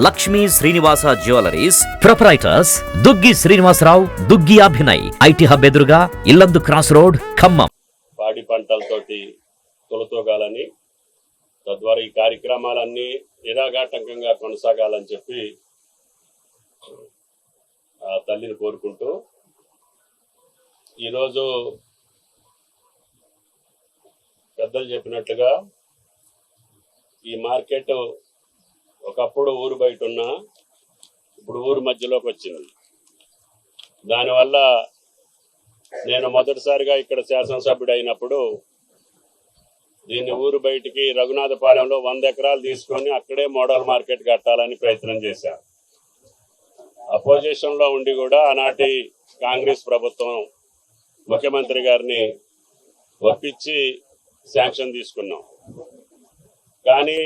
Lakshmi Srinivasa jewellery proprietors Duggi Srinivasarao, Duggi Abhinay, IT hub ఎదురుగా Yellandu cross road, Khammam. పాడి పంటలతోటి తొలతూగాలని, తద్వారా ఈ కార్యక్రమాలన్నీ నిరాఘాటంకంగా కొనసాగాలని చెప్పి ఆ తల్లిని కోరుకుంటూ, ఈరోజు పెద్దలు చెప్పినట్లుగా ఈ మార్కెట్ ఒకప్పుడు ఊరు బయట ఉన్నా ఇప్పుడు ఊరు మధ్యలోకి వచ్చింది. దానివల్ల నేను మొదటిసారిగా ఇక్కడ శాసనసభ్యుడు అయినప్పుడు దీన్ని ఊరు బయటికి రఘునాథపాలెంలో 100 ఎకరాలు తీసుకొని అక్కడే మోడల్ మార్కెట్ కట్టాలని ప్రయత్నం చేశాను. అపోజిషన్ లో ఉండి కూడా ఆనాటి కాంగ్రెస్ ప్రభుత్వం ముఖ్యమంత్రి గారిని ఒప్పించి శాంక్షన్ తీసుకున్నాం. కానీ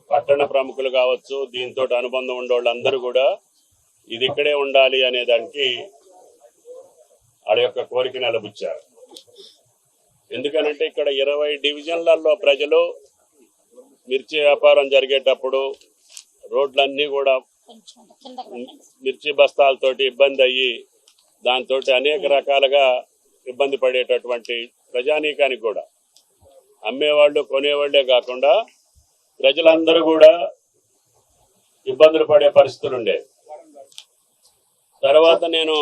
పట్టణ ప్రముఖులు కావచ్చు, దీంతో అనుబంధం ఉండే వాళ్ళందరూ కూడా ఇది ఇక్కడే ఉండాలి అనే దానికి వాళ్ళ యొక్క కోరిక నిలబుచ్చారు. ఎందుకనంటే ఇక్కడ 20 డివిజన్లలో ప్రజలు మిర్చి వ్యాపారం జరిగేటప్పుడు రోడ్లన్నీ కూడా మిర్చి బస్తాలతోటి ఇబ్బంది అయ్యి దాంతో అనేక రకాలుగా ఇబ్బంది పడేటటువంటి ప్రజానీకానికి కూడా, అమ్మేవాళ్ళు కొనేవాళ్లే కాకుండా ప్రజలందరూ కూడా ఇబ్బందులు పడే పరిస్థితులు ఉండేవి. తర్వాత నేను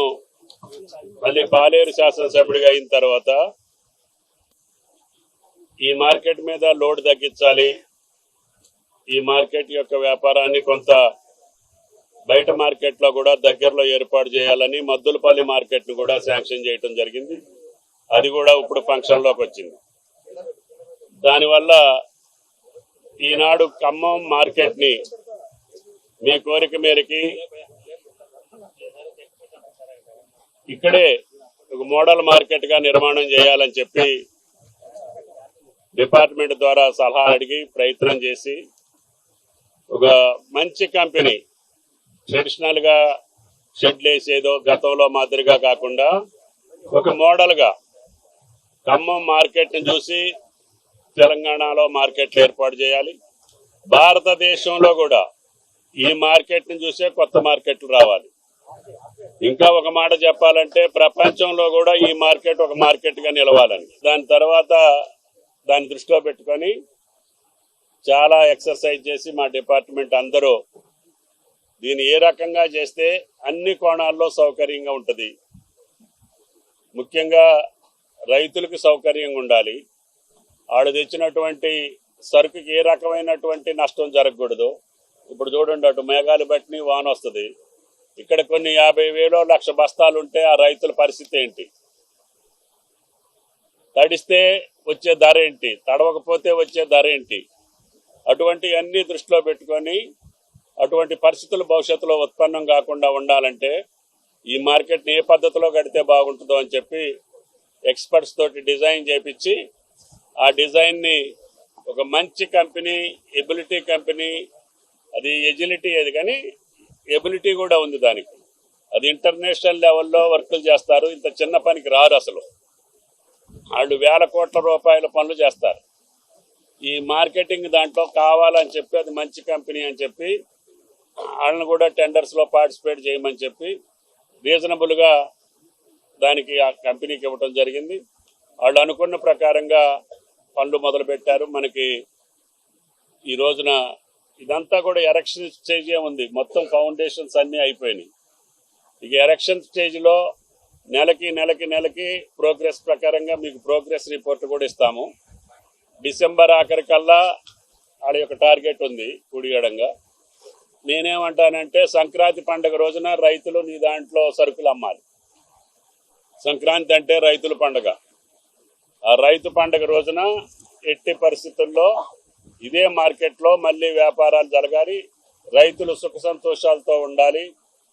మళ్ళీ పాలేరు శాసనసభ్యుడిగా అయిన తర్వాత ఈ మార్కెట్ మీద లోడ్ తగ్గించాలి, ఈ మార్కెట్ యొక్క వ్యాపారాన్ని కొంత బయట మార్కెట్ లో కూడా దగ్గరలో ఏర్పాటు చేయాలని మద్దులపల్లి మార్కెట్ ను కూడా శాంక్షన్ చేయడం జరిగింది. అది కూడా ఇప్పుడు ఫంక్షన్ లోకి వచ్చింది. దానివల్ల ఈనాడు ఖమ్మం మార్కెట్ ని మీ కోరిక మేరకి ఇక్కడే ఒక మోడల్ మార్కెట్ గా నిర్మాణం చేయాలని చెప్పి డిపార్ట్మెంట్ ద్వారా సలహా అడిగి ప్రయత్నం చేసి ఒక మంచి కంపెనీ, ట్రెడిషనల్ గా షెడ్లు వేసేదో గతంలో మాదిరిగా కాకుండా ఒక మోడల్ గా ఖమ్మం మార్కెట్ ని చూసి తెలంగాణలో మార్కెట్లు ఏర్పాటు చేయాలి. భారతదేశంలో కూడా ఈ మార్కెట్ ని చూసే కొత్త మార్కెట్లు రావాలి. ఇంకా ఒక మాట చెప్పాలంటే ప్రపంచంలో కూడా ఈ మార్కెట్ ఒక మార్కెట్ గా నిలవాలని, దాని తర్వాత దాన్ని దృష్టిలో పెట్టుకొని చాలా ఎక్సర్సైజ్ చేసి మా డిపార్ట్మెంట్ అందరూ దీన్ని ఏ రకంగా చేస్తే అన్ని కోణాల్లో సౌకర్యంగా ఉంటుంది, ముఖ్యంగా రైతులకు సౌకర్యంగా ఉండాలి, ఆడు తెచ్చినటువంటి సరుకుకి ఏ రకమైనటువంటి నష్టం జరగకూడదు. ఇప్పుడు చూడండి, అటు మేఘాలు బట్టి వాన వస్తుంది, ఇక్కడ కొన్ని 50,000 1,00,000 బస్తాలు ఉంటే ఆ రైతుల పరిస్థితి ఏంటి? తడిస్తే వచ్చే ధర ఏంటి, తడవకపోతే వచ్చే ధర ఏంటి? అటువంటి అన్ని దృష్టిలో పెట్టుకొని అటువంటి పరిస్థితులు భవిష్యత్తులో ఉత్పన్నం కాకుండా ఉండాలంటే ఈ మార్కెట్ని ఏ పద్ధతిలో కడితే బాగుంటుందో అని చెప్పి ఎక్స్పర్ట్స్ తోటి డిజైన్ చేపించి ఆ డిజైన్ ని ఒక మంచి కంపెనీ, ఎబిలిటీ కంపెనీ, అది ఎజిలిటీ అది కానీ ఎబిలిటీ కూడా ఉంది దానికి. అది ఇంటర్నేషనల్ లెవెల్లో వర్కులు చేస్తారు. ఇంత చిన్న పనికి రారు అసలు, వాళ్ళు వేల కోట్ల రూపాయల పనులు చేస్తారు. ఈ మార్కెటింగ్ దాంట్లో కావాలని చెప్పి అది మంచి కంపెనీ అని చెప్పి వాళ్ళని కూడా టెండర్స్ లో పార్టిసిపేట్ చేయమని చెప్పి రీజనబుల్ గా దానికి ఆ కంపెనీకి ఇవ్వటం జరిగింది. వాళ్ళు అనుకున్న ప్రకారంగా పనులు మొదలు పెట్టారు. మనకి ఈ రోజున ఇదంతా కూడా ఎరెక్షన్ స్టేజే ఉంది, మొత్తం ఫౌండేషన్స్ అన్ని అయిపోయినాయి. ఇక ఎరెక్షన్ స్టేజ్ లో నెలకి ప్రోగ్రెస్ ప్రకారంగా మీకు ప్రోగ్రెస్ రిపోర్ట్ కూడా ఇస్తాము. డిసెంబర్ ఆఖరికల్లా వాళ్ళ యొక్క టార్గెట్ ఉంది కుడిగడంగా. నేనేమంటానంటే సంక్రాంతి పండుగ రోజున రైతులు నీ దాంట్లో సరుకులు అమ్మాలి. సంక్రాంతి అంటే రైతుల పండుగ. ఆ రైతు పండుగ రోజున ఎట్టి పరిస్థితుల్లో ఇదే మార్కెట్లో మళ్ళీ వ్యాపారాలు జరగాలి, రైతులు సుఖ సంతోషాలతో ఉండాలి,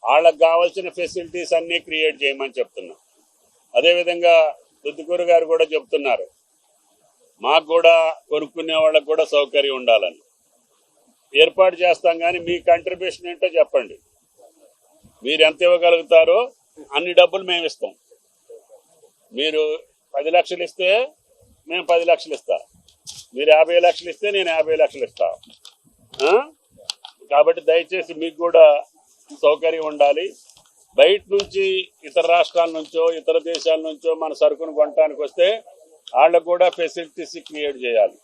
వాళ్ళకు కావాల్సిన ఫెసిలిటీస్ అన్ని క్రియేట్ చేయమని చెప్తున్నా. అదేవిధంగా దుద్దుకూరు గారు కూడా చెప్తున్నారు, మాకు కూడా కొనుక్కునే వాళ్ళకు కూడా సౌకర్యం ఉండాలని ఏర్పాటు చేస్తాం. కానీ మీ కంట్రిబ్యూషన్ ఏంటో చెప్పండి, మీరు ఎంత ఇవ్వగలుగుతారో అన్ని డబ్బులు మేము ఇస్తాం. మీరు 10 లక్షలు ఇస్తే మేము 10 లక్షలు ఇస్తా, మీరు 50 లక్షలు ఇస్తే నేను 50 లక్షలు ఇస్తా. కాబట్టి దయచేసి మీకు కూడా సౌకర్యం ఉండాలి. బయట నుంచి ఇతర రాష్ట్రాల నుంచో ఇతర దేశాల నుంచో మన సరుకును కొనడానికి వస్తే వాళ్ళకు కూడా ఫెసిలిటీస్ క్రియేట్ చేయాలి.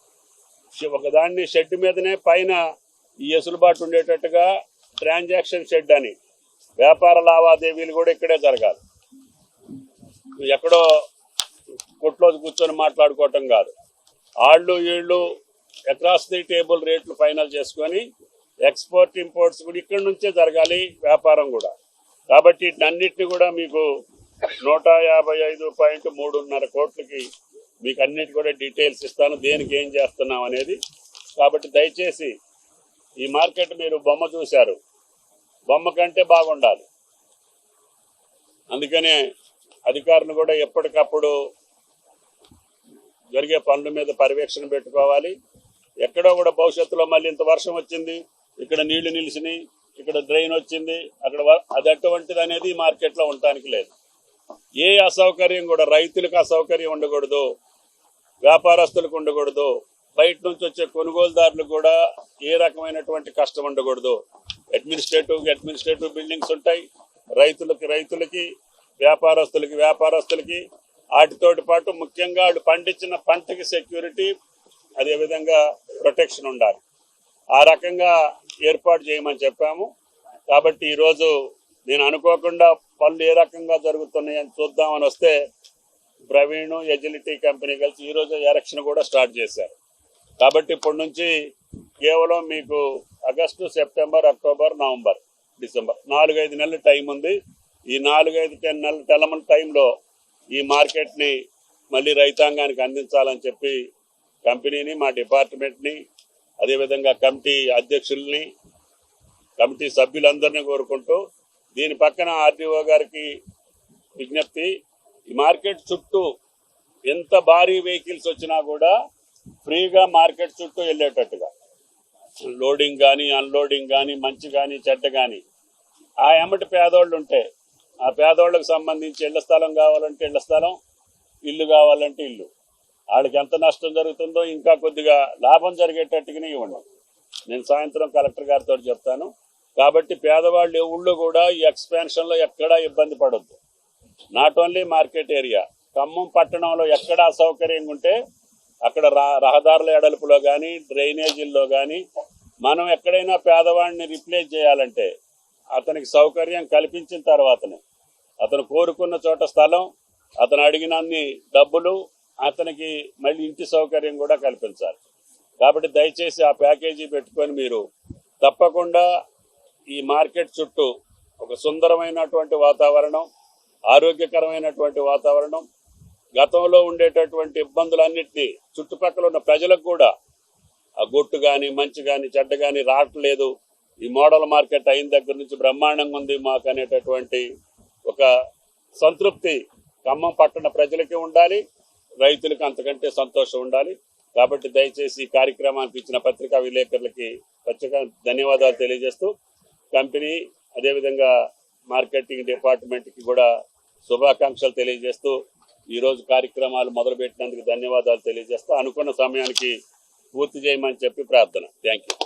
ఒకదాన్ని షెడ్ మీదనే పైన ఈ ఎసులుబాటు ఉండేటట్టుగా ట్రాన్సాక్షన్ షెడ్ అని, వ్యాపార లావాదేవీలు కూడా ఇక్కడే జరగాలి. ఎక్కడో కొట్లో కూర్చొని మాట్లాడుకోవటం కాదు. వాళ్ళు వీళ్ళు అక్రాస్ ది టేబుల్ రేట్లు ఫైనల్ చేసుకొని ఎక్స్పోర్ట్ ఇంపోర్ట్స్ కూడా ఇక్కడి నుంచే జరగాలి, వ్యాపారం కూడా. కాబట్టి అన్నిటిని కూడా మీకు 155.3 కోట్లకి మీకు అన్నిటి కూడా డీటెయిల్స్ ఇస్తాను, దేనికి ఏం చేస్తున్నాం అనేది. కాబట్టి దయచేసి ఈ మార్కెట్ మీరు బొమ్మ చూశారు, బొమ్మ కంటే బాగుండాలి. అందుకనే అధికారులు కూడా ఎప్పటికప్పుడు జరిగే పనుల మీద పర్యవేక్షణ పెట్టుకోవాలి. ఎక్కడో కూడా భవిష్యత్తులో మళ్ళీ ఇంత వర్షం వచ్చింది, ఇక్కడ నీళ్లు నిలిచినాయి, ఇక్కడ డ్రైన్ వచ్చింది, అక్కడ అది అటువంటిది అనేది ఈ మార్కెట్లో ఉండటానికి లేదు. ఏ అసౌకర్యం కూడా రైతులకు అసౌకర్యం ఉండకూడదు, వ్యాపారస్తులకు ఉండకూడదు, బయట నుంచి వచ్చే కొనుగోలుదారులకు కూడా ఏ రకమైనటువంటి కష్టం ఉండకూడదు. అడ్మినిస్ట్రేటివ్ బిల్డింగ్స్ ఉంటాయి, రైతులకి వ్యాపారస్తులకి వాటితోటి పాటు ముఖ్యంగా వాళ్ళు పండించిన పంటకి సెక్యూరిటీ, అదేవిధంగా ప్రొటెక్షన్ ఉండాలి. ఆ రకంగా ఏర్పాటు చేయమని చెప్పాము. కాబట్టి ఈరోజు నేను అనుకోకుండా పనులు ఏ రకంగా జరుగుతున్నాయని చూద్దామని వస్తే ప్రవీణ్ ఎజిలిటీ కంపెనీ కలిసి ఈరోజు ఎరక్షన్ కూడా స్టార్ట్ చేశారు. కాబట్టి ఇప్పటి నుంచి కేవలం మీకు August, September, October, November, December 4-5 నెలల టైం ఉంది. ఈ 4-5 నెలల టైంలో ఈ మార్కెట్ని మళ్ళీ రైతాంగానికి అందించాలని చెప్పి కంపెనీని, మా డిపార్ట్మెంట్ని, అదేవిధంగా కమిటీ అధ్యక్షుల్ని, కమిటీ సభ్యులందరినీ కోరుకుంటూ దీని పక్కన ఆర్డీఓ గారికి విజ్ఞప్తి, ఈ మార్కెట్ చుట్టూ ఎంత భారీ వెహికల్స్ వచ్చినా కూడా ఫ్రీగా మార్కెట్ చుట్టూ వెళ్ళేటట్టుగా లోడింగ్ కానీ అన్లోడింగ్ కానీ మంచి కానీ చెడ్డ కానీ ఆ ఎమ్మటి పేదోళ్ళు ఉంటే ఆ పేదోళ్ళకు సంబంధించి ఇళ్ల స్థలం కావాలంటే ఇళ్ల స్థలం, ఇల్లు కావాలంటే ఇల్లు, వాళ్ళకి ఎంత నష్టం జరుగుతుందో ఇంకా కొద్దిగా లాభం జరిగేటట్టుగానే ఇవ్వండి. నేను సాయంత్రం కలెక్టర్ గారితో చెప్తాను. కాబట్టి పేదవాళ్ళు ఊళ్ళో కూడా ఈ ఎక్స్పాన్షన్లో ఎక్కడా ఇబ్బంది పడొద్దు. Not only market area, Khammam పట్టణంలో ఎక్కడ అసౌకర్యంగా ఉంటే అక్కడ రహదారుల ఎడల్పులో కానీ డ్రైనేజీల్లో కానీ మనం ఎక్కడైనా పేదవాడిని రిప్లేస్ చేయాలంటే అతనికి సౌకర్యం కల్పించిన తర్వాతనే, అతను కోరుకున్న చోట స్థలం, అతను అడిగినన్ని డబ్బులు, అతనికి మళ్ళీ ఇంటి సౌకర్యం కూడా కల్పించాలి. కాబట్టి దయచేసి ఆ ప్యాకేజీ పెట్టుకొని మీరు తప్పకుండా ఈ మార్కెట్ చుట్టూ ఒక సుందరమైనటువంటి వాతావరణం, ఆరోగ్యకరమైనటువంటి వాతావరణం, గతంలో ఉండేటటువంటి ఇబ్బందులన్నింటినీ చుట్టుపక్కల ఉన్న ప్రజలకు కూడా ఆ గొట్టు కానీ మంచి కానీ చెడ్డ కానీ రావట్లేదు. ఈ మోడల్ మార్కెట్ అయిన దగ్గర నుంచి బ్రహ్మాండంగా ఉంది మాకు అనేటటువంటి ఒక సంతృప్తి ఖమ్మం పట్టణ ప్రజలకి ఉండాలి, రైతులకు అంతకంటే సంతోషం ఉండాలి. కాబట్టి దయచేసి ఈ కార్యక్రమానికి ఇచ్చిన పత్రికా విలేకరులకి ప్రత్యేక ధన్యవాదాలు తెలియజేస్తూ, కంపెనీ అదేవిధంగా మార్కెటింగ్ డిపార్ట్మెంట్కి కూడా శుభాకాంక్షలు తెలియజేస్తూ ఈరోజు కార్యక్రమాలు మొదలుపెట్టినందుకు ధన్యవాదాలు తెలియజేస్తూ అనుకున్న సమయానికి పూర్తి చేయమని చెప్పి ప్రార్థన. Thank you.